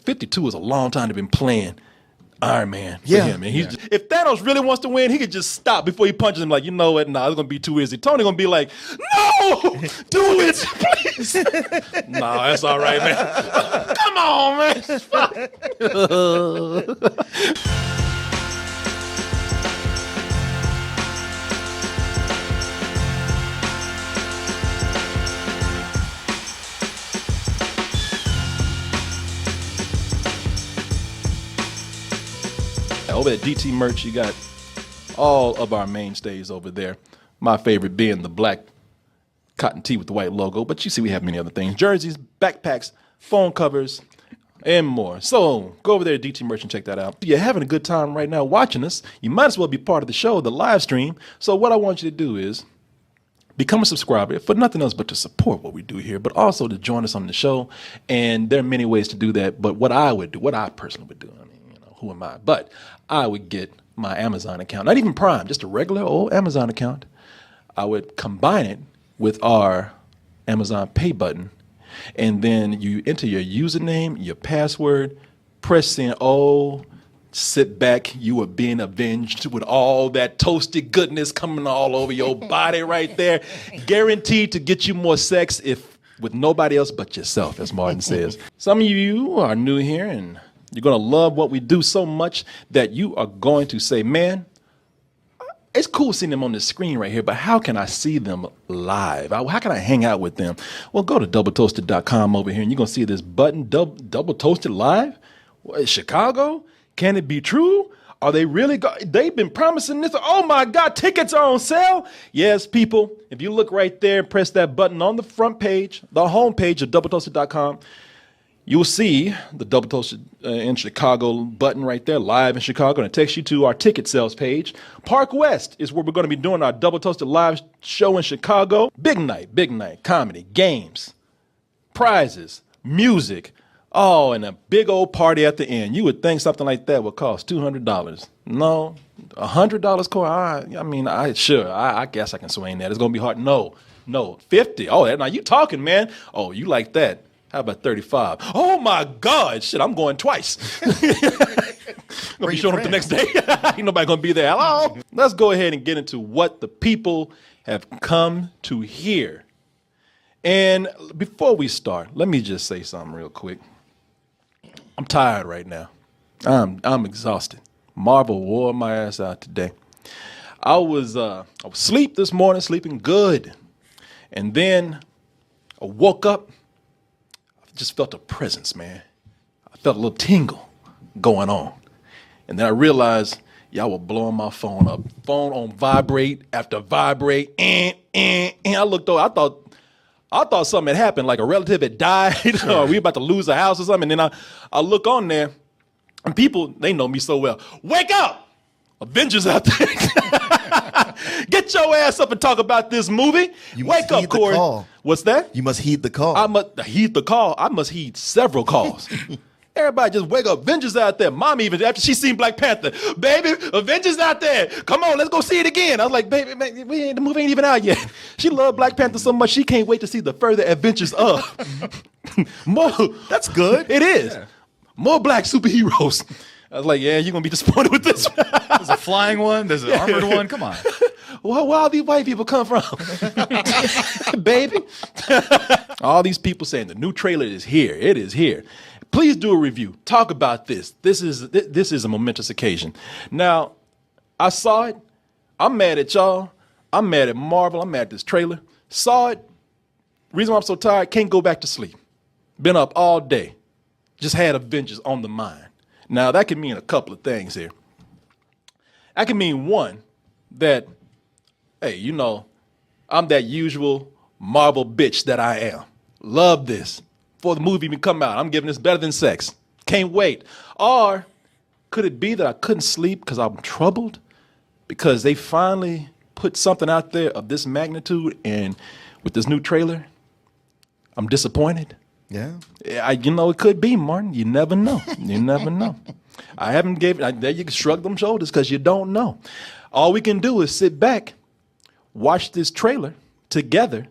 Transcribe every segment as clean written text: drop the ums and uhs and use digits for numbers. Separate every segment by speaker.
Speaker 1: 52 is a long time to been playing Iron Man for
Speaker 2: Yeah.
Speaker 1: him. And he's just, if Thanos really wants to win, he could just stop before he punches him. Like, you know what? Nah, it's gonna be too easy. Tony gonna be like, no, do it, please. Nah, that's all right, man. Come on, man. Over at DT Merch, you got all of our mainstays over there. My favorite being the black cotton tee with the white logo, but you see we have many other things. Jerseys, backpacks, phone covers, and more. So go over there to DT Merch and check that out. If you're having a good time right now watching us, you might as well be part of the show, the live stream. So what I want you to do is become a subscriber for nothing else but to support what we do here, but also to join us on the show. And there are many ways to do that, but what I would do, what I personally would do, I mean, you know, who am I? But I would get my Amazon account, not even Prime, just a regular old Amazon account. I would combine it with our Amazon Pay button, and then you enter your username, your password, press send. Oh, sit back, you are being avenged with all that toasted goodness coming all over your body right there. Guaranteed to get you more sex if with nobody else but yourself, as Martin says. Some of you are new here and you're going to love what we do so much that you are going to say, man, it's cool seeing them on the screen right here, but how can I see them live? How can I hang out with them? Well, go to doubletoasted.com over here and you're going to see this button, Double Toasted Live. What, Chicago? Can it be true? Are they really? They've been promising this. Oh my God, tickets are on sale. Yes, people, if you look right there and press that button on the front page, the home page of doubletoasted.com, you'll see the Double Toasted in Chicago button right there, live in Chicago, and it takes you to our ticket sales page. Park West is where we're going to be doing our Double Toasted live show in Chicago. Big night, comedy, games, prizes, music. Oh, and a big old party at the end. You would think something like that would cost $200. No, $100 core. I guess I can swing that. It's going to be hard. No, 50. Oh, now you talking, man. Oh, you like that. How about 35? Oh my God, shit, I'm going twice. Gonna be showing up the next day. Ain't nobody gonna be there. Hello. Let's go ahead and get into what the people have come to hear. And before we start, let me just say something real quick. I'm tired right now. I'm exhausted. Marvel wore my ass out today. I was asleep this morning, sleeping good. And then I woke up. Just felt a presence, man. I felt a little tingle going on. And then I realized y'all were blowing my phone up. Phone on vibrate after vibrate. And I looked over, I thought something had happened, like a relative had died, or we about to lose a house or something. And then I look on there, and people, they know me so well. Wake up! Avengers out there. Get your ass up and talk about this movie. Wake up, Corey. What's that?
Speaker 2: You must heed the call.
Speaker 1: I must heed the call. I must heed several calls. Everybody just wake up. Avengers out there. Mom even, after she seen Black Panther, baby, Avengers out there. Come on, let's go see it again. I was like, baby, man, the movie ain't even out yet. She loved Black Panther so much, she can't wait to see the further adventures of. More.
Speaker 2: That's good.
Speaker 1: It is. Yeah. More black superheroes. I was like, yeah, you're going to be disappointed with this one.
Speaker 3: There's a flying one. There's an armored one. Come on.
Speaker 1: Where all these white people come from? Baby. All these people saying the new trailer is here. It is here. Please do a review. Talk about this. This is a momentous occasion. Now, I saw it. I'm mad at y'all. I'm mad at Marvel. I'm mad at this trailer. Saw it. Reason why I'm so tired, can't go back to sleep. Been up all day. Just had Avengers on the mind. Now, that can mean a couple of things here. That can mean, one, that, hey, you know, I'm that usual Marvel bitch that I am. Love this. Before the movie even come out, I'm giving this better than sex. Can't wait. Or could it be that I couldn't sleep because I'm troubled? Because they finally put something out there of this magnitude, and with this new trailer, I'm disappointed.
Speaker 2: Yeah.
Speaker 1: It could be, Martin. You never know. You never know. I haven't there you can shrug them shoulders because you don't know. All we can do is sit back, watch this trailer together,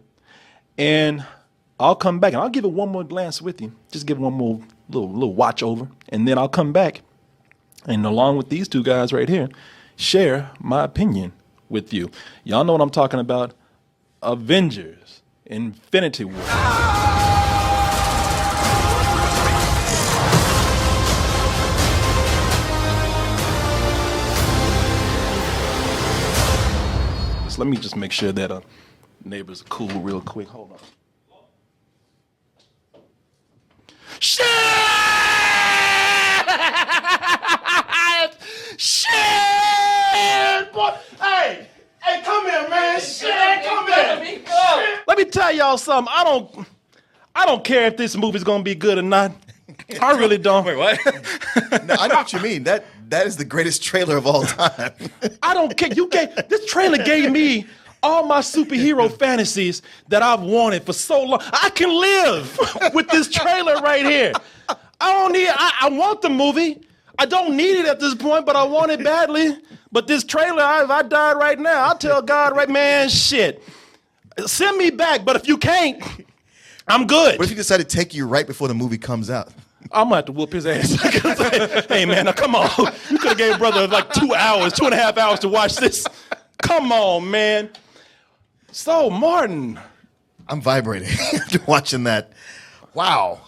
Speaker 1: and I'll come back and I'll give it one more glance with you. Just give it one more little watch over, and then I'll come back, and along with these two guys right here, share my opinion with you. Y'all know what I'm talking about. Avengers Infinity War. So let me just make sure that neighbors are cool real quick. Hold on. Shit! Shit! Boy. Hey, come here, man. Shit, come here. Let me tell y'all something. I don't care if this movie's gonna be good or not. I really don't.
Speaker 3: Wait, what?
Speaker 2: No, I know what you mean. That is the greatest trailer of all time.
Speaker 1: I don't care. This trailer gave me all my superhero fantasies that I've wanted for so long. I can live with this trailer right here. I want the movie. I don't need it at this point, but I want it badly. But this trailer, if I died right now, I'll tell God right, man, shit. Send me back, but if you can't, I'm good.
Speaker 2: What if he decided to take you right before the movie comes out?
Speaker 1: I'm gonna have to whoop his ass. Hey man, now come on. You could have gave brother like 2 hours, 2.5 hours to watch this. Come on, man. So, Martin.
Speaker 2: I'm vibrating after watching that. Wow.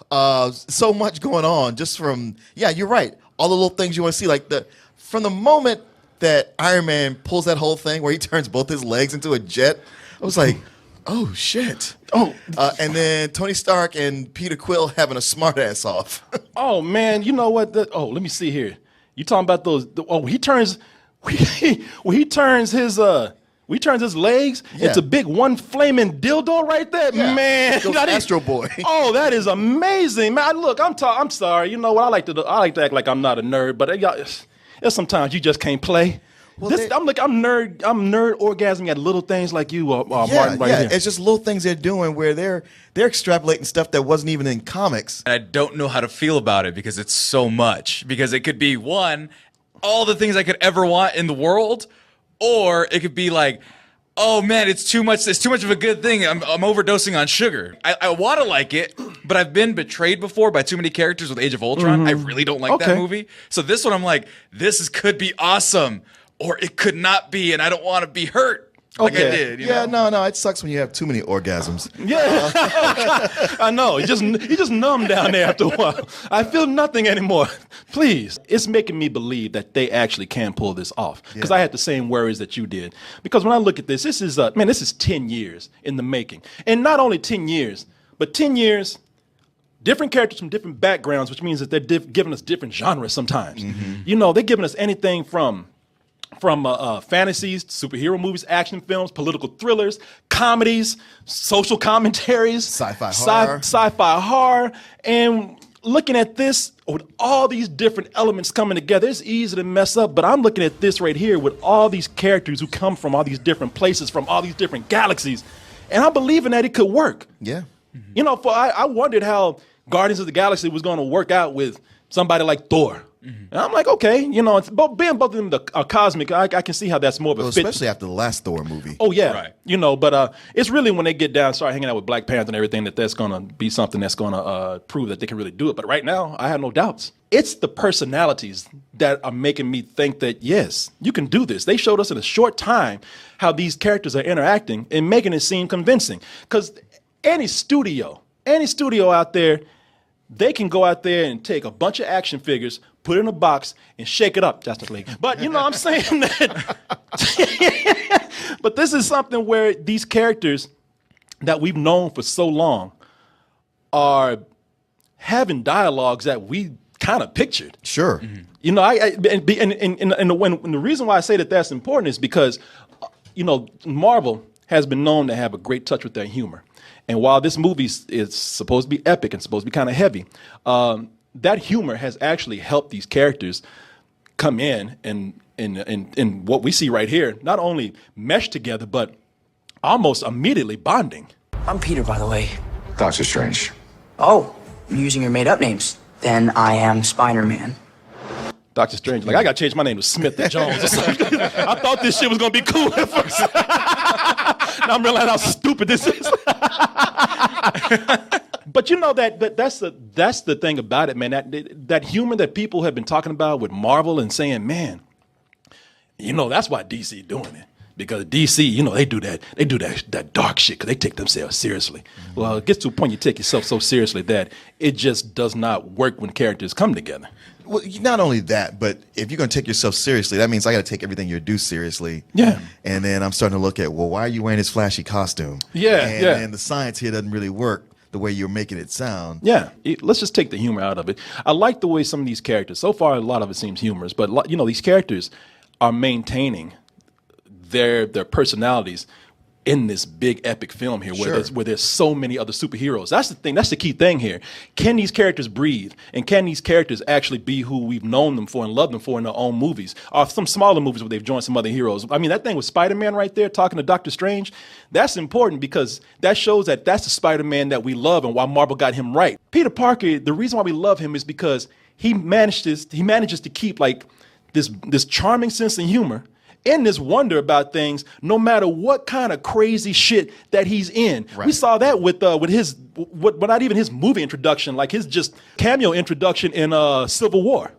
Speaker 2: So much going on just from, yeah, you're right. All the little things you want to see, like from the moment that Iron Man pulls that whole thing where he turns both his legs into a jet, I was like, oh shit.
Speaker 1: Oh.
Speaker 2: And then Tony Stark and Peter Quill having a smart ass off.
Speaker 1: Oh man, you know what? Let me see here. You talking about those? He turns his legs into big one flaming dildo right there, man.
Speaker 2: Astro Boy.
Speaker 1: Oh, that is amazing, man. Look, I'm sorry. You know what? I like to act like I'm not a nerd, but there's sometimes you just can't play. Well, I'm nerd orgasming at little things like you, Martin, right here.
Speaker 2: It's just little things they're doing where they're extrapolating stuff that wasn't even in comics.
Speaker 3: I don't know how to feel about it because it's so much. Because it could be all the things I could ever want in the world, or it could be like, oh man, it's too much. It's too much of a good thing. I'm overdosing on sugar. I want to like it, but I've been betrayed before by too many characters with Age of Ultron. I really don't like that movie. So this one, I'm like, could be awesome. Or it could not be, and I don't want to be hurt like I did. You know?
Speaker 2: No, it sucks when you have too many orgasms.
Speaker 1: Yeah, I know. You just numb down there after a while. I feel nothing anymore. Please, it's making me believe that they actually can pull this off. Because I had the same worries that you did. Because when I look at this, this is 10 years in the making, and not only 10 years, but 10 years. Different characters from different backgrounds, which means that they're giving us different genres sometimes. You know, they're giving us anything from fantasies, superhero movies, action films, political thrillers, comedies, social commentaries, sci-fi horror, and looking at this with all these different elements coming together, it's easy to mess up, but I'm looking at this right here with all these characters who come from all these different places, from all these different galaxies, and I'm believing that it could work.
Speaker 2: Yeah.
Speaker 1: You know, I wondered how Guardians of the Galaxy was going to work out with somebody like Thor. And I'm like, okay, you know, being both of them are cosmic, I can see how that's more of a fit.
Speaker 2: Especially after the last Thor movie.
Speaker 1: Oh, yeah.
Speaker 3: Right.
Speaker 1: You know, but it's really when they get down, start hanging out with Black Panther and everything, that's going to be something that's going to prove that they can really do it. But right now, I have no doubts. It's the personalities that are making me think that, yes, you can do this. They showed us in a short time how these characters are interacting and making it seem convincing. Because any studio out there, they can go out there and take a bunch of action figures, put it in a box, and shake it up, Justice League. But, you know, I'm saying that. But this is something where these characters that we've known for so long are having dialogues that we kind of pictured.
Speaker 2: Sure.
Speaker 1: You know, and the reason why I say that that's important is because, you know, Marvel has been known to have a great touch with their humor. And while this movie is supposed to be epic and supposed to be kind of heavy, that humor has actually helped these characters come in and what we see right here, not only mesh together, but almost immediately bonding.
Speaker 4: I'm Peter, by the way.
Speaker 5: Doctor Strange.
Speaker 4: Oh, you're using your made-up names. Then I am Spider-Man.
Speaker 1: Doctor Strange, like I got to change my name to Smith and Jones or something. I thought this shit was going to be cool at first. Now I'm realizing how stupid this is. But you know that's the thing about it, man. That humor that people have been talking about with Marvel and saying, man, you know, that's why DC doing it. Because DC, you know, they do that dark shit because they take themselves seriously. Mm-hmm. Well, it gets to a point you take yourself so seriously that it just does not work when characters come together.
Speaker 2: Well, not only that, but if you're going to take yourself seriously, that means I got to take everything you do seriously.
Speaker 1: Yeah.
Speaker 2: And then I'm starting to look at, well, why are you wearing this flashy costume?
Speaker 1: Yeah,
Speaker 2: and the science here doesn't really work the way you're making it sound.
Speaker 1: Yeah, let's just take the humor out of it. I like the way some of these characters, so far a lot of it seems humorous, but you know, these characters are maintaining their personalities in this big epic film here where there's so many other superheroes. That's the thing. That's the key thing here. Can these characters breathe? And can these characters actually be who we've known them for and loved them for in their own movies? Or some smaller movies where they've joined some other heroes. I mean, that thing with Spider-Man right there talking to Doctor Strange, that's important because that shows that that's the Spider-Man that we love and why Marvel got him right. Peter Parker, the reason why we love him is because he manages to keep like this charming sense of humor and this wonder about things, no matter what kind of crazy shit that he's in. Right. We saw that with his, not even his movie introduction, like his just cameo introduction in Civil War.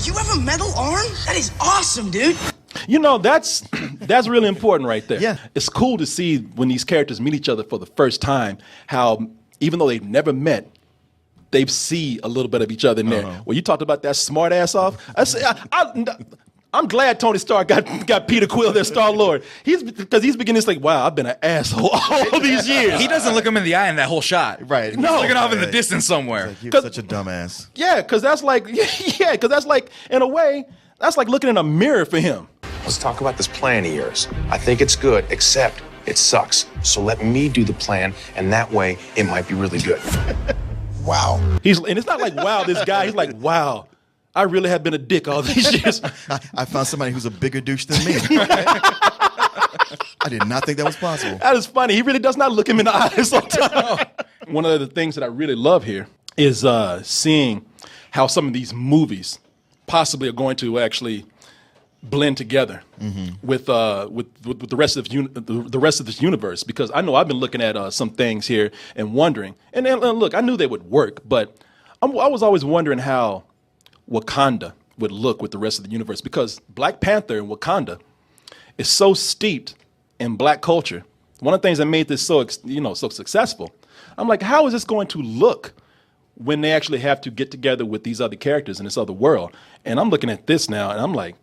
Speaker 4: You have a metal arm? That is awesome, dude.
Speaker 1: You know, that's really important right there.
Speaker 2: Yeah.
Speaker 1: It's cool to see when these characters meet each other for the first time, how even though they've never met, they see a little bit of each other in there. Well, you talked about that smart ass off. I'm glad Tony Stark got Peter Quill, their Star-Lord. Because he's beginning to think, wow, I've been an asshole all these years.
Speaker 3: He doesn't look him in the eye in that whole shot.
Speaker 2: Right.
Speaker 3: He's looking off in the distance somewhere.
Speaker 2: Like, you're such a dumbass.
Speaker 1: Yeah, because that's like, in a way, that's like looking in a mirror for him.
Speaker 5: Let's talk about this plan of yours. I think it's good, except it sucks. So let me do the plan, and that way it might be really good. Wow.
Speaker 1: And it's not like, wow, this guy. He's like, wow, I really have been a dick all these years.
Speaker 2: I found somebody who's a bigger douche than me. I did not think that was possible.
Speaker 1: That is funny. He really does not look him in the eyes sometimes. One of the things that I really love here is seeing how some of these movies possibly are going to actually blend together with the rest of the rest of this universe. Because I know I've been looking at some things here and wondering. And look, I knew they would work, but I was always wondering how Wakanda would look with the rest of the universe, because Black Panther and Wakanda is so steeped in black culture. One of the things that made this so successful, I'm like, how is this going to look when they actually have to get together with these other characters in this other world? And I'm looking at this now, and I'm like,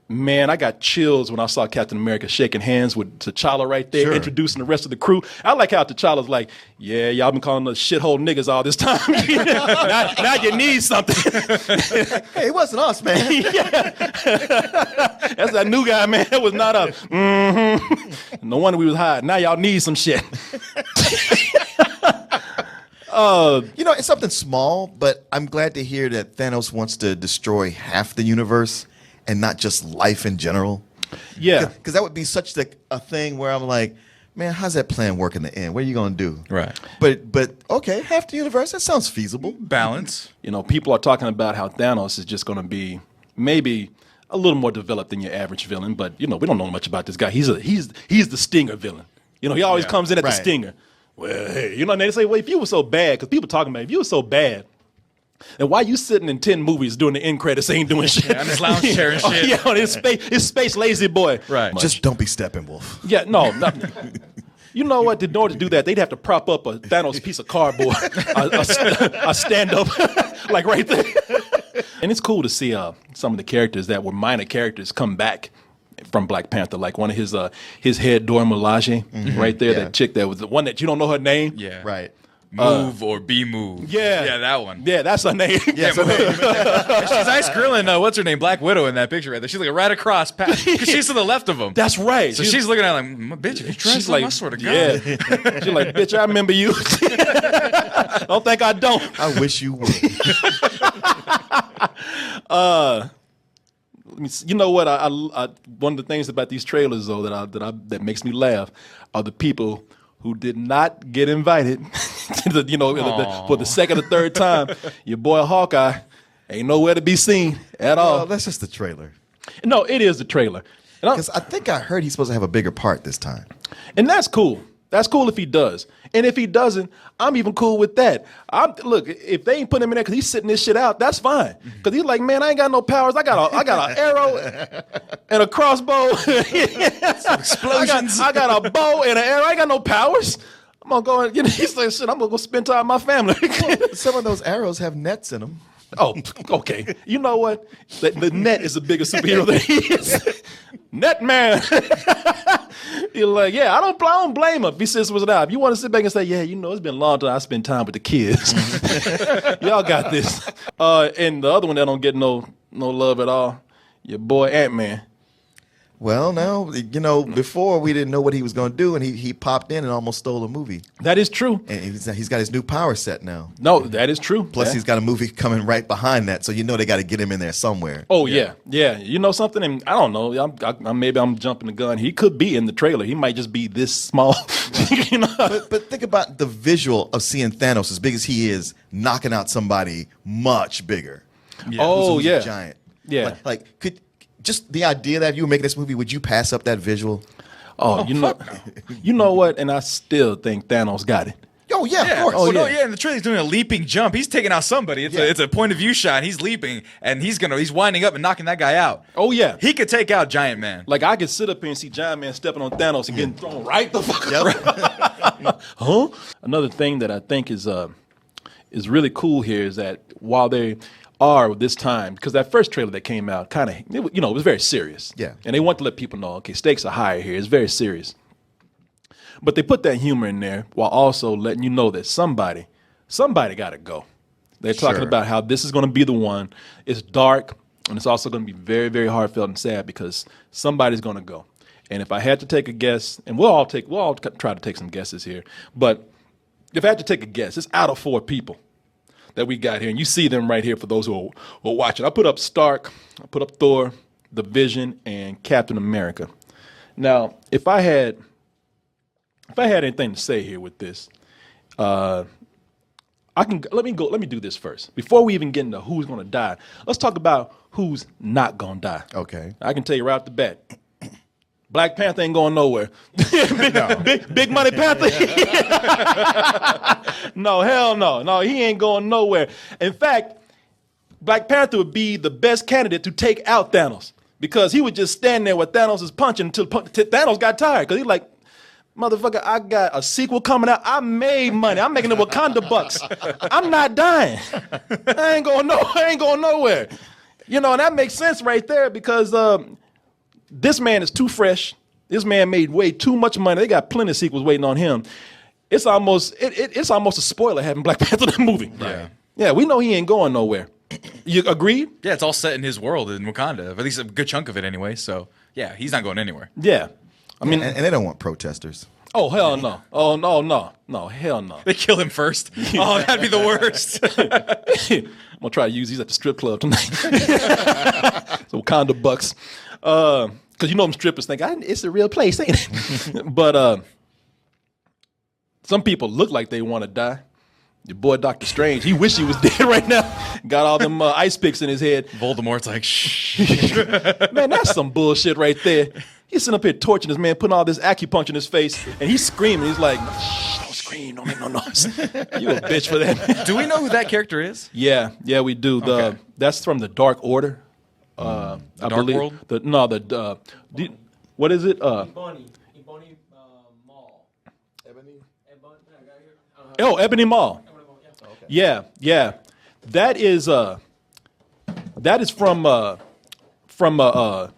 Speaker 1: man, I got chills when I saw Captain America shaking hands with T'Challa right there, introducing the rest of the crew. I like how T'Challa's like, yeah, y'all been calling us shithole niggas all this time. now you need something.
Speaker 2: Hey, it wasn't us, man.
Speaker 1: That's that new guy, man. It was not us. No wonder we was hiding. Now y'all need some shit.
Speaker 2: It's something small, but I'm glad to hear that Thanos wants to destroy half the universe and not just life in general.
Speaker 1: Yeah.
Speaker 2: Because that would be such a thing where I'm like, man, how's that plan work in the end? What are you going to do?
Speaker 3: Right.
Speaker 2: But okay, half the universe, that sounds feasible.
Speaker 3: Balance.
Speaker 1: People are talking about how Thanos is just going to be maybe a little more developed than your average villain, but, we don't know much about this guy. He's the Stinger villain. He always comes in at the Stinger. Well, hey, and they say, well, if you were so bad, because people talking about if you were so bad, then why you sitting in 10 movies doing the end credits ain't doing shit?
Speaker 3: Yeah, on his lounge chair and shit.
Speaker 1: On his space lazy boy.
Speaker 3: Right.
Speaker 2: Just don't be Steppenwolf.
Speaker 1: Yeah, no. You know what? In order to do that, they'd have to prop up a Thanos piece of cardboard, a stand-up, like right there. And it's cool to see some of the characters that were minor characters come back from Black Panther, like one of his head Dora Milaje, right there, that chick that was the one that you don't know her name.
Speaker 3: Yeah.
Speaker 2: Right.
Speaker 3: Move or be moved.
Speaker 1: Yeah.
Speaker 3: Yeah, that one.
Speaker 1: Yeah, that's her name.
Speaker 3: Yeah, she's ice grilling, what's her name? Black Widow in that picture right there. She's like right across past, because she's to the left of him.
Speaker 1: That's right.
Speaker 3: So she's looking at him like, bitch, if you dress like, I swear to God.
Speaker 1: Yeah. She's like, bitch, I remember you. Don't think I don't.
Speaker 2: I wish you would.
Speaker 1: You know what? I one of the things about these trailers though that makes me laugh are the people who did not get invited for the second or third time. Your boy Hawkeye ain't nowhere to be seen at all.
Speaker 2: Well, that's just the trailer.
Speaker 1: No, it is the trailer.
Speaker 2: Because I think I heard he's supposed to have a bigger part this time.
Speaker 1: And that's cool. That's cool if he does. And if he doesn't, I'm even cool with that. Look, if they ain't putting him in there because he's sitting this shit out, that's fine. Because he's like, man, I ain't got no powers. I got an arrow and a crossbow.
Speaker 3: Explosions.
Speaker 1: I got a bow and an arrow. I ain't got no powers. I'm gonna go and he's like, shit, I'm gonna go spend time with my family.
Speaker 2: Some of those arrows have nets in them.
Speaker 1: Oh, okay. You know what? The net is a bigger superhero than he is. Net man. You're like, yeah, I don't blame him if he says what's out. If you want to sit back and say, yeah, it's been a long time I spent time with the kids. Y'all got this. And the other one that don't get no love at all, your boy Ant-Man.
Speaker 2: Well, now, before we didn't know what he was going to do, and he popped in and almost stole a movie.
Speaker 1: That is true.
Speaker 2: And he's got his new power set now.
Speaker 1: No, that is true.
Speaker 2: Plus, he's got a movie coming right behind that, so they got to get him in there somewhere.
Speaker 1: Oh, yeah. You know something? And I don't know. Maybe I'm jumping the gun. He could be in the trailer. He might just be this small.
Speaker 2: But think about the visual of seeing Thanos, as big as he is, knocking out somebody much bigger.
Speaker 1: Yeah. Oh,
Speaker 2: who's
Speaker 1: yeah.
Speaker 2: a giant.
Speaker 1: Yeah.
Speaker 2: Could... Just the idea that if you were making this movie, would you pass up that visual?
Speaker 1: Oh, you know what? And I still think Thanos got it.
Speaker 2: Oh, yeah, of course.
Speaker 3: Oh, no, yeah. And the trailer's doing a leaping jump. He's taking out somebody. It's a point of view shot. He's leaping, and he's winding up and knocking that guy out.
Speaker 1: Oh, yeah.
Speaker 3: He could take out Giant Man.
Speaker 1: Like, I could sit up here and see Giant Man stepping on Thanos and getting thrown right the fuck
Speaker 2: Yep.
Speaker 1: Huh? Another thing that I think is really cool here is that while they are this time, because that first trailer that came out it was very serious.
Speaker 2: Yeah.
Speaker 1: And they want to let people know, okay, stakes are higher here. It's very serious. But they put that humor in there while also letting you know that somebody got to go. They're talking about how this is going to be the one. It's dark, and it's also going to be very, very heartfelt and sad because somebody's going to go. And if I had to take a guess, and we'll all try to take some guesses here, but if I had to take a guess, it's out of 4 people that we got here, and you see them right here for those who are watching. I put up Stark, I put up Thor, the Vision, and Captain America. Now, if I had anything to say here with this, let me do this first. Before we even get into who's gonna die, let's talk about who's not gonna die.
Speaker 2: Okay.
Speaker 1: I can tell you right off the bat. Black Panther ain't going nowhere. big money Panther. No, hell no. No, he ain't going nowhere. In fact, Black Panther would be the best candidate to take out Thanos because he would just stand there where Thanos is punching until Thanos got tired because he's like, motherfucker, I got a sequel coming out. I made money. I'm making the Wakanda bucks. I'm not dying. I ain't going nowhere. And that makes sense right there because this man is too fresh. This man made way too much money. They got plenty of sequels waiting on him. It's almost a spoiler having Black Panther in the movie.
Speaker 3: Right.
Speaker 1: Yeah, we know he ain't going nowhere. You agreed?
Speaker 3: Yeah, it's all set in his world in Wakanda, at least a good chunk of it anyway. So, yeah, he's not going anywhere.
Speaker 1: Yeah. I mean,
Speaker 2: and they don't want protesters.
Speaker 1: Oh, hell no. Oh, no, hell no.
Speaker 3: They kill him first. Oh, that'd be the worst.
Speaker 1: I'm going to try to use these at the strip club tonight. So Wakanda bucks. Because them strippers think it's a real place, ain't it? But some people look like they want to die. Your boy Dr. Strange, he wish he was dead right now. Got all them ice picks in his head.
Speaker 3: Voldemort's like, shh.
Speaker 1: Man, that's some bullshit right there. He's sitting up here torching this man, putting all this acupuncture in his face, and he's screaming. He's like, shh, don't scream, don't make no noise. You a bitch for that.
Speaker 3: Do we know who that character is?
Speaker 1: Yeah, we do.
Speaker 3: Okay.
Speaker 1: That's from the Dark Order.
Speaker 3: The Dark World?
Speaker 1: What is it?
Speaker 6: Ebony Mall.
Speaker 1: Ebony Mall. Yeah. That is from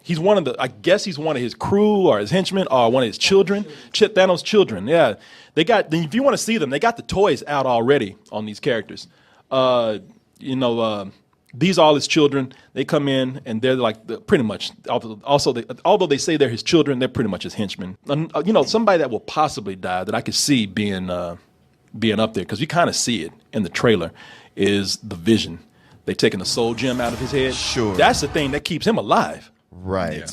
Speaker 1: he's one of the, I guess he's one of his crew or his henchmen or one of his children, Thanos' children. Yeah, if you want to see them, they got the toys out already on these characters. These are all his children. They come in and they're like pretty much. Also, although they say they're his children, they're pretty much his henchmen. Somebody that will possibly die that I could see being up there because you kind of see it in the trailer is the Vision. They taking the soul gem out of his head.
Speaker 2: Sure,
Speaker 1: that's the thing that keeps him alive.
Speaker 2: Right.
Speaker 3: Yeah.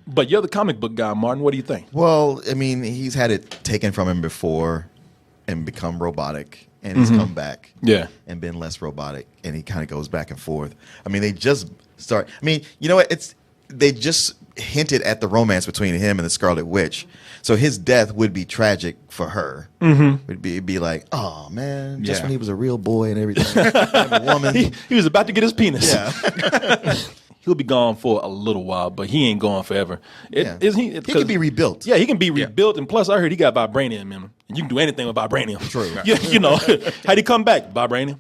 Speaker 1: But you're the comic book guy, Martin. What do you think?
Speaker 2: Well, I mean, he's had it taken from him before and become robotic. And he's come back and been less robotic, and he kind of goes back and forth. I mean, they just start. I mean, you know what? they just hinted at the romance between him and the Scarlet Witch. So his death would be tragic for her. Mm-hmm. It'd be like, oh man, just when he was a real boy and everything, and a woman.
Speaker 1: He was about to get his penis.
Speaker 2: Yeah.
Speaker 1: He'll be gone for a little while, but he ain't gone forever. He
Speaker 2: can be rebuilt.
Speaker 1: Yeah, he can be rebuilt, and plus, I heard he got vibranium in him. And you can do anything with vibranium. True. You know, how'd he come back? Vibranium.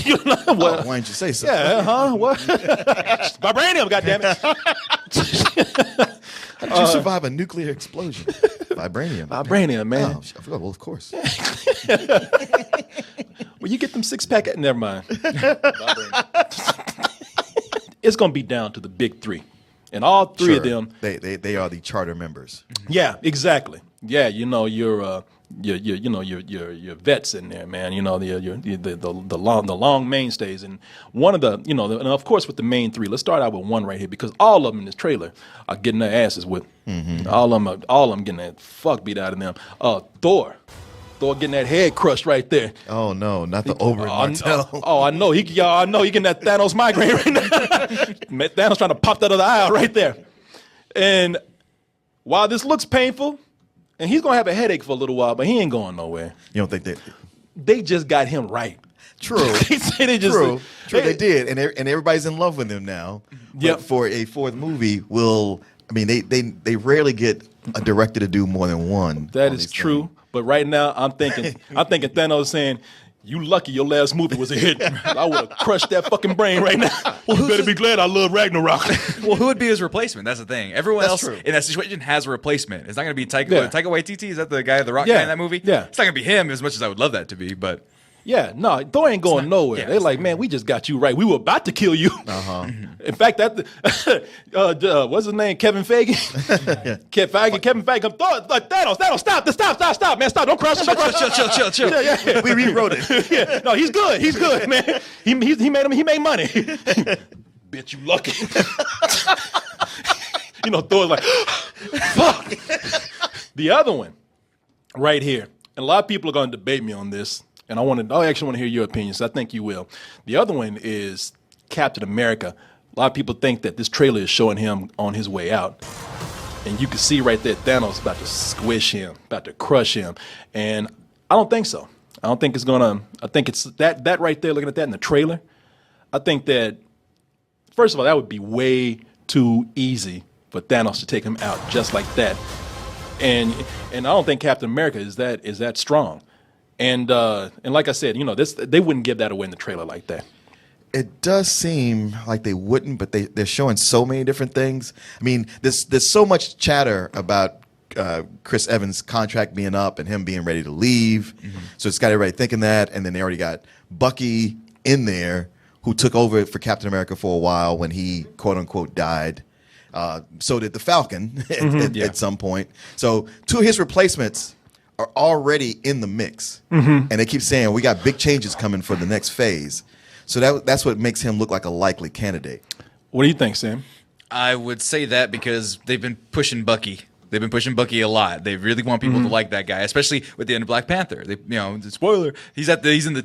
Speaker 1: You know, what?
Speaker 2: Why didn't you say so?
Speaker 1: Yeah, what? Vibranium, goddammit.
Speaker 2: How did you survive a nuclear explosion? Vibranium.
Speaker 1: Vibranium, man.
Speaker 2: Oh, I forgot. Well, of course.
Speaker 1: Well, you get them 6-pack. Never mind. It's going to be down to the big three. And all three of them.
Speaker 2: They are the charter members.
Speaker 1: Yeah, exactly. Yeah, you know, your vets in there, man. You know, the long mainstays, and one of the, you know, and of course with the main three. Let's start out with one right here, because all of them in this trailer are getting their asses whipped. Mm-hmm. All of them getting that fuck beat out of them. Thor getting that head crushed right there.
Speaker 2: Oh no, not the Oberyn Martell.
Speaker 1: I know he getting that Thanos migraine right now. Thanos trying to pop that other eye out right there. And while this looks painful, and he's gonna have a headache for a little while, but he ain't going nowhere.
Speaker 2: You don't think that?
Speaker 1: They just got him right.
Speaker 2: True.
Speaker 1: True.
Speaker 2: They did, and everybody's in love with him now.
Speaker 1: Yep.
Speaker 2: But for a fourth movie, they rarely get a director to do more than one.
Speaker 1: That is true. But right now, I'm thinking Thanos saying, "You lucky your last movie was a hit. I would have crushed that fucking brain right now." Well, you better be glad I love Ragnarok.
Speaker 3: Well, who would be his replacement? That's the thing. Everyone else
Speaker 2: true.
Speaker 3: in that situation has a replacement. It's not going to be Taika Waititi. Is that the guy, the Rock
Speaker 1: Yeah.
Speaker 3: guy in that movie?
Speaker 1: Yeah.
Speaker 3: It's not going to be him as much as I would love that to be, but...
Speaker 1: Yeah, no, Thor ain't going nowhere.
Speaker 3: yeah,
Speaker 1: They're like, man, we just got you right. We were about to kill you.
Speaker 2: Uh-huh.
Speaker 1: In fact, what's his name? Kevin Feige? Kevin Feige. Thor, like, Thanos, stop, man, stop. Don't crush him.
Speaker 3: Chill.
Speaker 1: Yeah.
Speaker 2: We rewrote it.
Speaker 1: Yeah. No, he's good, man. He made money. Bitch, you lucky. You know, Thor's like, fuck. The other one, right here. And a lot of people are going to debate me on this, and I actually want to hear your opinions. I think you will. The other one is Captain America. A lot of people think that this trailer is showing him on his way out, and you can see right there Thanos about to squish him, about to crush him, and I don't think so. I don't think it's gonna. I think it's that right there. Looking at that in the trailer, I think that first of all, that would be way too easy for Thanos to take him out just like that. And I don't think Captain America is that strong, and like I said, you know, they wouldn't give that away in the trailer like that.
Speaker 2: It does seem like they wouldn't, but they're showing so many different things. I mean, there's so much chatter about Chris Evans' contract being up and him being ready to leave, so it's got everybody thinking that, and then they already got Bucky in there, who took over for Captain America for a while when he quote unquote died. So did the Falcon at some point. So two of his replacements are already in the mix. And they keep saying, we got big changes coming for the next phase. So that's what makes him look like a likely candidate.
Speaker 1: What do you think, Sam?
Speaker 3: I would say that because they've been pushing Bucky. They've been pushing Bucky a lot. They really want people to like that guy, especially with the end of Black Panther. They, you know, the spoiler. He's in the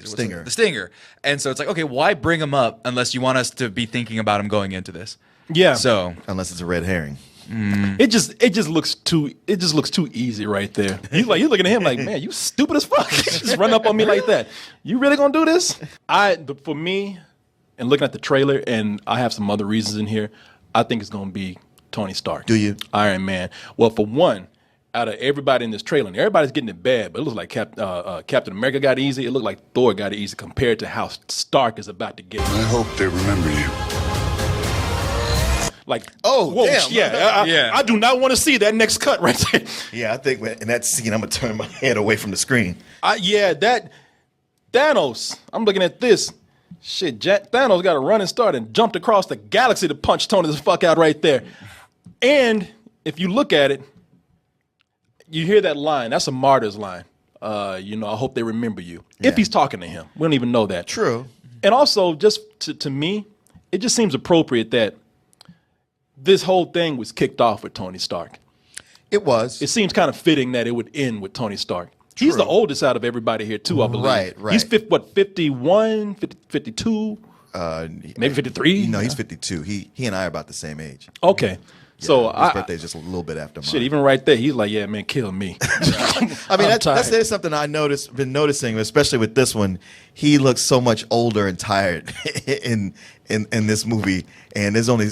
Speaker 2: Stinger.
Speaker 3: The Stinger. And so it's like, okay, why bring him up unless you want us to be thinking about him going into this?
Speaker 1: Yeah.
Speaker 3: So
Speaker 2: Unless it's a red herring.
Speaker 1: it just looks too easy right there. He's looking at him like, man, you stupid as fuck. Just run up on me like that. You really gonna do this? For me, and looking at the trailer, and I have some other reasons in here, I think it's gonna be Tony Stark.
Speaker 2: Do you?
Speaker 1: Iron Man. Well, for one, out of everybody in this trailer, and everybody's getting it bad, but it looks like Captain America got it easy. It looked like Thor got it easy compared to how Stark is about to get it.
Speaker 7: I hope they remember you.
Speaker 1: Like,
Speaker 2: Oh,
Speaker 1: whoa,
Speaker 2: damn.
Speaker 1: yeah, I do not want to see that next cut right there.
Speaker 2: Yeah, I think in that scene, I'm going to turn my head away from the screen.
Speaker 1: That Thanos, I'm looking at this. Shit, Thanos got to run and start and jumped across the galaxy to punch Tony the fuck out right there. And if you look at it, you hear that line. That's a martyr's line. You know, I hope they remember you. If he's talking to him. We don't even know that.
Speaker 2: True.
Speaker 1: And also, just to me, it just seems appropriate that this whole thing was kicked off with Tony Stark.
Speaker 2: It was.
Speaker 1: It seems kind of fitting that it would end with Tony Stark. He's
Speaker 2: True.
Speaker 1: the oldest out of everybody here, too, I believe.
Speaker 2: Right.
Speaker 1: He's 51, 52? Maybe 53?
Speaker 2: No, he's 52. He and I are about the same age.
Speaker 1: Okay. So
Speaker 2: His birthday's just a little bit after mine.
Speaker 1: shit, even right there, he's like, yeah, man, kill me.
Speaker 2: I mean, that's something I been noticing, especially with this one. He looks so much older and tired in this movie, and there's only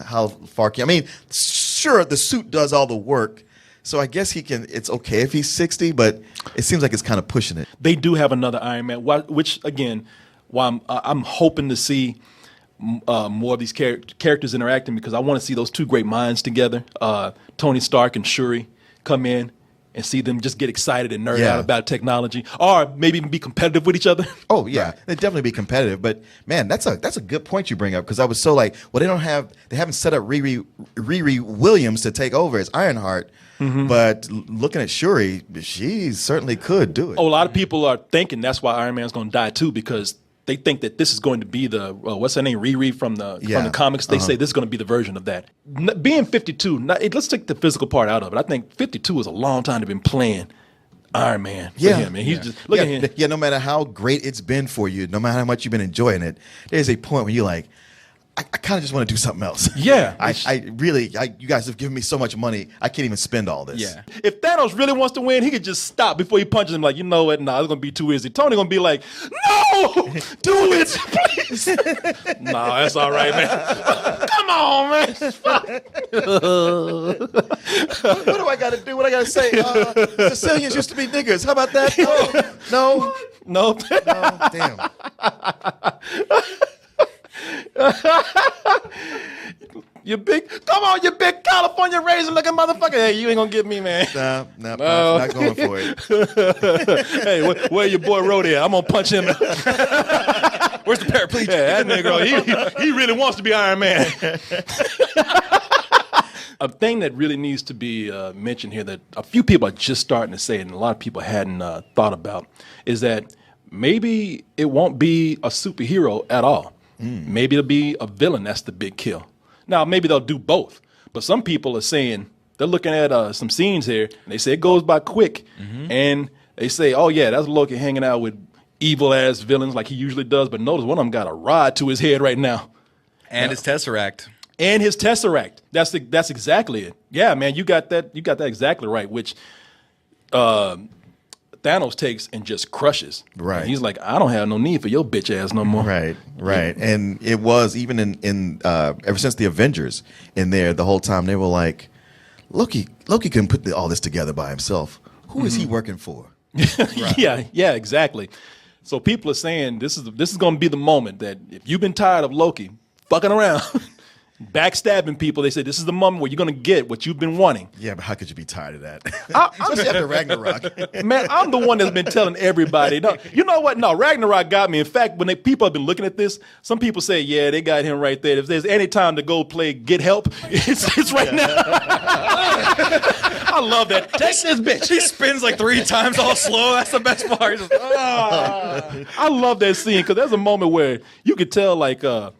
Speaker 2: how far can I mean? Sure, the suit does all the work, so I guess he can. It's okay if he's 60, but it seems like it's kind of pushing it.
Speaker 1: They do have another Iron Man, which again, while I'm hoping to see more of these characters interacting because I want to see those two great minds together, Tony Stark and Shuri, come in and see them just get excited and nerd out about technology, or maybe even be competitive with each other.
Speaker 2: Oh yeah, they'd definitely be competitive. But man, that's a good point you bring up because I was so like, well, they haven't set up Riri Williams to take over as Ironheart. But looking at Shuri, she certainly could do it.
Speaker 1: Oh, a lot of people are thinking that's why Iron Man's going to die too because they think that this is going to be the what's her name, Riri from the comics. They say this is going to be the version of that. Being 52, let's take the physical part out of it. I think 52 is a long time to been playing Iron Man for him, and he's just look at him.
Speaker 2: Yeah, no matter how great it's been for you, no matter how much you've been enjoying it, there's a point where you're like, I kind of just want to do something else.
Speaker 1: Yeah.
Speaker 2: You guys have given me so much money, I can't even spend all this.
Speaker 3: Yeah.
Speaker 1: If Thanos really wants to win, he could just stop before he punches him. Like, you know what? Nah, it's gonna be too easy. Tony gonna be like, no, do it, please. Nah, that's all right, man. Come on, man.
Speaker 2: What do I got to do? What I got to say? Sicilians used to be niggers. How about that? No. Damn.
Speaker 1: You big California raisin looking motherfucker. Hey, you ain't gonna get me, man.
Speaker 2: Nah, not going for it.
Speaker 1: Hey, where your boy Rhodey at? I'm gonna punch him.
Speaker 3: Where's the paraplegic?
Speaker 1: Yeah, that nigga, he really wants to be Iron Man. A thing that really needs to be mentioned here that a few people are just starting to say, and a lot of people hadn't thought about, is that maybe it won't be a superhero at all. Maybe it'll be a villain. That's the big kill. Now, maybe they'll do both. But some people are saying, they're looking at some scenes here, and they say it goes by quick. And they say, oh, yeah, that's Loki hanging out with evil-ass villains like he usually does. But notice one of them got a rod to his head right now.
Speaker 3: And his Tesseract.
Speaker 1: And his Tesseract. That's exactly it. Yeah, man, you got that exactly right, which Thanos takes and just crushes.
Speaker 2: Right.
Speaker 1: And he's like, I don't have no need for your bitch ass no more.
Speaker 2: Right. And it was even in ever since the Avengers in there, the whole time they were like, Loki couldn't put all this together by himself. Who is he working for?
Speaker 1: Yeah, exactly. So people are saying this is going to be the moment that if you've been tired of Loki fucking around, backstabbing people, they say this is the moment where you're going to get what you've been wanting.
Speaker 2: Yeah, but how could you be tired of that? Especially after Ragnarok.
Speaker 1: Man, I'm the one that's been telling everybody. No, you know what? No, Ragnarok got me. In fact, when people have been looking at this, some people say, yeah, they got him right there. If there's any time to go play Get Help, it's right now. I love that. Take this bitch.
Speaker 3: He spins like 3 times all slow. That's the best part. Just,
Speaker 1: I love that scene because there's a moment where you could tell like a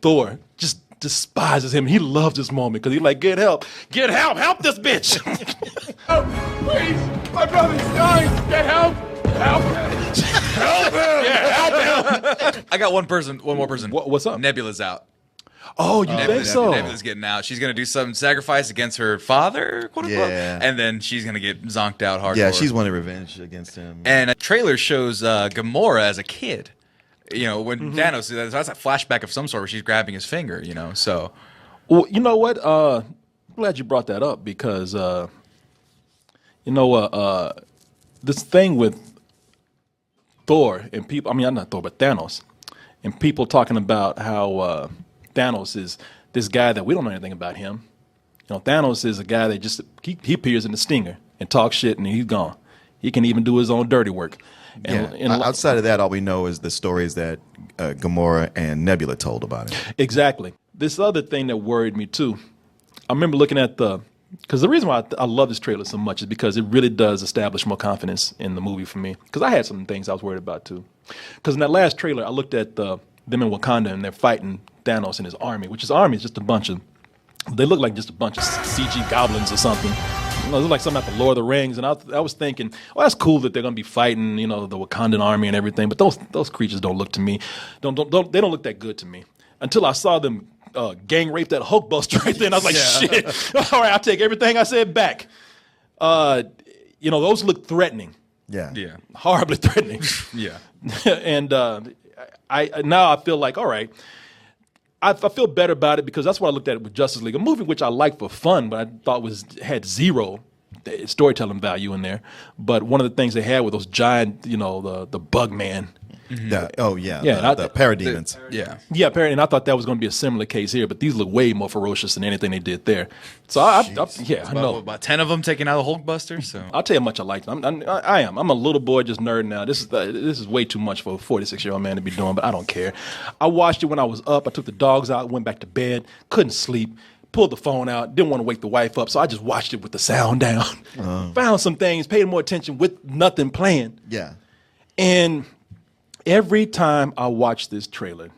Speaker 1: Thor just despises him. He loves this moment because he's like, get help, help this bitch.
Speaker 6: Help, please, my brother's dying. Get help, help him.
Speaker 1: Yeah, help him.
Speaker 3: I got one more person.
Speaker 1: What's up?
Speaker 3: Nebula's out.
Speaker 1: Oh, you think so?
Speaker 3: Nebula's getting out. She's gonna do some sacrifice against her father, quote unquote,
Speaker 2: Yeah.
Speaker 3: and then she's gonna get zonked out hardcore.
Speaker 2: Yeah, she's wanting revenge against him.
Speaker 3: And a trailer shows Gamora as a kid. You know, when Thanos, that's a flashback of some sort where she's grabbing his finger, you know, so.
Speaker 1: Well, you know what? I'm glad you brought that up because, this thing with Thor and people, I mean, not Thor, but Thanos, and people talking about how Thanos is this guy that we don't know anything about him. You know, Thanos is a guy that just, he appears in the Stinger and talks shit and he's gone. He can even do his own dirty work. And
Speaker 2: outside of that, all we know is the stories that Gamora and Nebula told about him.
Speaker 1: Exactly. This other thing that worried me too, I remember looking at because the reason why I love this trailer so much is because it really does establish more confidence in the movie for me. Because I had some things I was worried about too. Because in that last trailer, I looked at them in Wakanda and they're fighting Thanos and his army, which his army is just a bunch of, they look like just a bunch of CG goblins or something. You know, it was like something like the Lord of the Rings, and I was thinking, well, that's cool that they're gonna be fighting, you know, the Wakandan army and everything, but those creatures don't look to me, they don't look that good to me until I saw them gang rape that Hulkbuster right there, and I was like, shit. All right, I'll take everything I said back. You know, those look threatening.
Speaker 2: Yeah.
Speaker 1: Horribly threatening.
Speaker 3: Yeah.
Speaker 1: And I feel like, all right, I feel better about it because that's what I looked at with Justice League, a movie which I liked for fun, but I thought had zero storytelling value in there. But one of the things they had were those giant, you know, the Bug Man.
Speaker 2: The parademons.
Speaker 1: Yeah, apparently, and I thought that was going to be a similar case here, but these look way more ferocious than anything they did there. So I know
Speaker 3: about 10 of them taking out the Hulkbuster. So
Speaker 1: I'll tell you how much I like them. I'm a little boy just nerding out. This is way too much for a 46-year-old man to be doing, but I don't care. I watched it when I was up. I took the dogs out, went back to bed, couldn't sleep. Pulled the phone out, didn't want to wake the wife up, so I just watched it with the sound down. Found some things, paid more attention with nothing playing.
Speaker 2: Yeah.
Speaker 1: And every time I watch this trailer,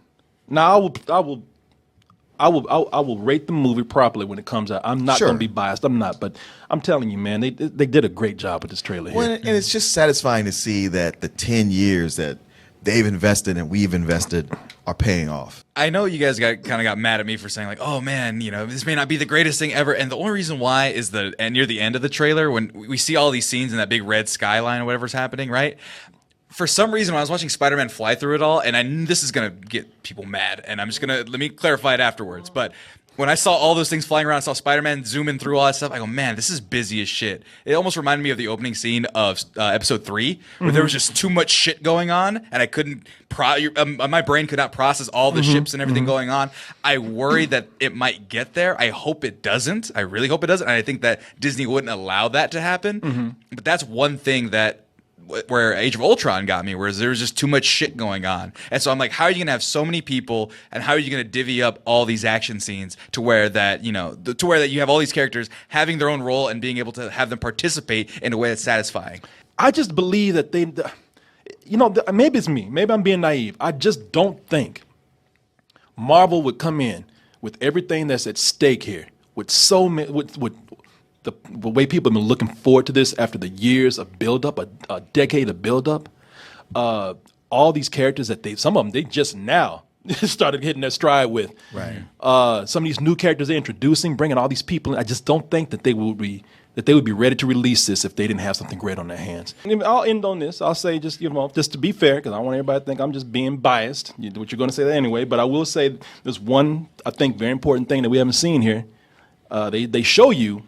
Speaker 1: now I will rate the movie properly when it comes out. I'm not going to be biased. I'm not, but I'm telling you, man, they did a great job with this trailer here.
Speaker 2: Well, and it's just satisfying to see that the 10 years that they've invested and we've invested are paying off.
Speaker 3: I know you guys kind of got mad at me for saying like, oh man, you know, this may not be the greatest thing ever. And the only reason why is near the end of the trailer when we see all these scenes in that big red skyline or whatever's happening, right? For some reason, when I was watching Spider-Man fly through it all, and I knew this is going to get people mad, and let me clarify it afterwards. But when I saw all those things flying around, I saw Spider-Man zooming through all that stuff, I go, man, this is busy as shit. It almost reminded me of the opening scene of episode 3, where there was just too much shit going on, and I couldn't, my brain could not process all the ships and everything going on. I worry that it might get there. I hope it doesn't. I really hope it doesn't. And I think that Disney wouldn't allow that to happen. But that's one thing where Age of Ultron got me, whereas there was just too much shit going on. And so I'm like, how are you going to have so many people and how are you going to divvy up all these action scenes to where that, you know, to where that you have all these characters having their own role and being able to have them participate in a way that's satisfying?
Speaker 1: I just believe that maybe it's me. Maybe I'm being naive. I just don't think Marvel would come in with everything that's at stake here, with so many, with the way people have been looking forward to this after the years of build-up, a decade of build-up, all these characters that some of them, they just now started hitting their stride with.
Speaker 2: Right.
Speaker 1: Some of these new characters they're introducing, bringing all these people in, I just don't think that they would be ready to release this if they didn't have something great on their hands. And I'll end on this. I'll say just to be fair, because I want everybody to think I'm just being biased, which you're going to say that anyway, but I will say there's one, I think, very important thing that we haven't seen here. They show you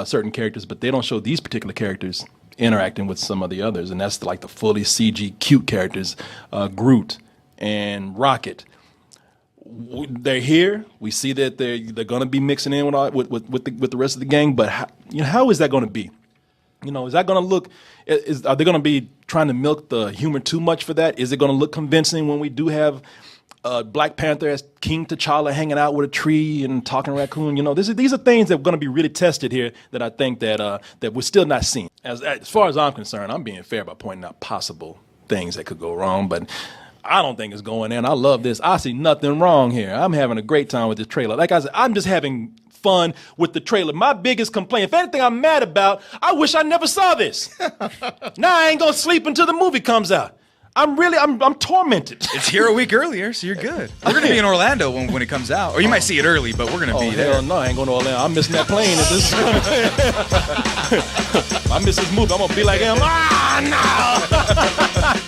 Speaker 1: certain characters, but they don't show these particular characters interacting with some of the others, and that's like the fully CG cute characters, Groot and Rocket. They're here. We see that they're going to be mixing in with the rest of the gang, but how is that going to be? You know, is that going to look? Are they going to be trying to milk the humor too much for that? Is it going to look convincing when we do have Black Panther as King T'Challa hanging out with a tree and talking raccoon? You know, these are things that are going to be really tested here that I think that we're still not seeing. As far as I'm concerned, I'm being fair by pointing out possible things that could go wrong, but I don't think it's going in. I love this. I see nothing wrong here. I'm having a great time with this trailer. Like I said, I'm just having fun with the trailer. My biggest complaint, if anything I'm mad about, I wish I never saw this. Now I ain't going to sleep until the movie comes out. I'm tormented.
Speaker 3: It's here a week earlier, so you're good. We're going to be in Orlando when it comes out. Or you might see it early, but we're going to be there.
Speaker 1: Hell no, I ain't going to Orlando. I'm missing that plane. I miss this movie. I'm going to be like him. No!